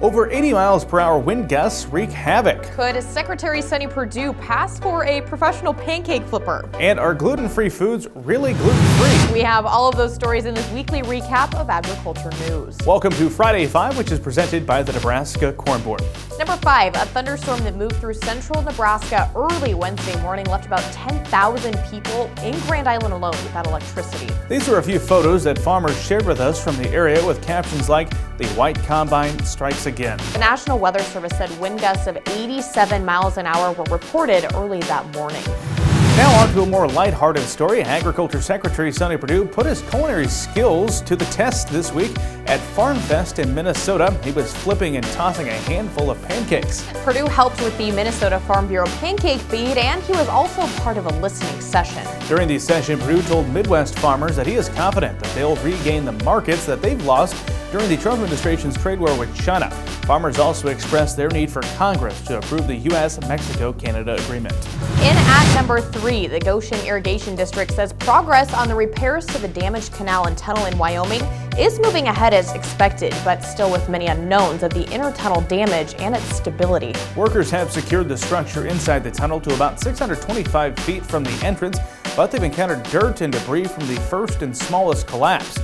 Over 80 miles per hour wind gusts wreak havoc. Could Secretary Sonny Perdue pass for a professional pancake flipper? And are gluten-free foods really gluten-free? We have all of those stories in this weekly recap of agriculture news. Welcome to Friday 5, which is presented by the Nebraska Corn Board. Number 5, a thunderstorm that moved through central Nebraska early Wednesday morning left about 10,000 people in Grand Island alone without electricity. These are a few photos that farmers shared with us from the area with captions like, "The white combine strikes again." The National Weather Service said wind gusts of 87 miles an hour were reported early that morning. Now on to a more lighthearted story. Agriculture Secretary Sonny Perdue put his culinary skills to the test this week at Farmfest in Minnesota. He was flipping and tossing a handful of pancakes. Perdue helped with the Minnesota Farm Bureau pancake feed, and he was also part of a listening session. During the session, Perdue told Midwest farmers that he is confident that they'll regain the markets that they've lost during the Trump administration's trade war with China. Farmers also expressed their need for Congress to approve the U.S.-Mexico-Canada agreement. In at number 3, the Goshen Irrigation District says progress on the repairs to the damaged canal and tunnel in Wyoming is moving ahead as expected, but still with many unknowns of the intertunnel damage and its stability. Workers have secured the structure inside the tunnel to about 625 feet from the entrance, but they've encountered dirt and debris from the first and smallest collapse.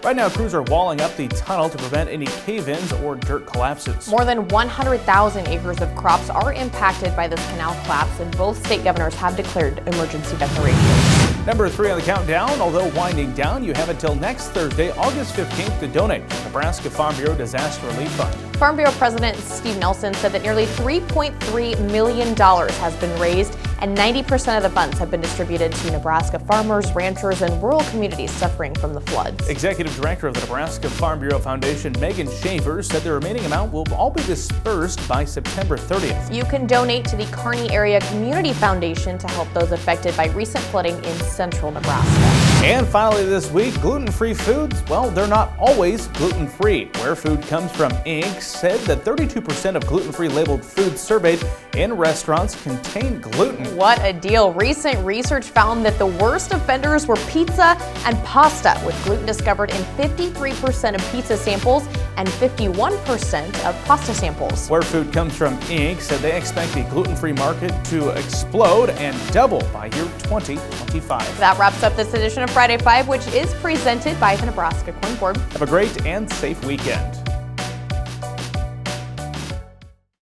Right now, crews are walling up the tunnel to prevent any cave-ins or dirt collapses. More than 100,000 acres of crops are impacted by this canal collapse, and both state governors have declared emergency declarations. Number 3 on the countdown, although winding down, you have until next Thursday, August 15th to donate to the Nebraska Farm Bureau Disaster Relief Fund. Farm Bureau President Steve Nelson said that nearly $3.3 million has been raised, and 90% of the funds have been distributed to Nebraska farmers, ranchers, and rural communities suffering from the floods. Executive Director of the Nebraska Farm Bureau Foundation, Megan Shaver, said the remaining amount will all be dispersed by September 30th. You can donate to the Kearney Area Community Foundation to help those affected by recent flooding in central Nebraska. And finally this week, gluten-free foods, well, they're not always gluten-free. Where Food Comes From Inc. said that 32% of gluten-free labeled foods surveyed in restaurants contain gluten. What a deal. Recent research found that the worst offenders were pizza and pasta, with gluten discovered in 53% of pizza samples and 51% of pasta samples. Where Food Comes From Inc. said they expect the gluten-free market to explode and double by year 2025. That wraps up this edition of Friday 5, which is presented by the Nebraska Corn Board. Have a great and safe weekend.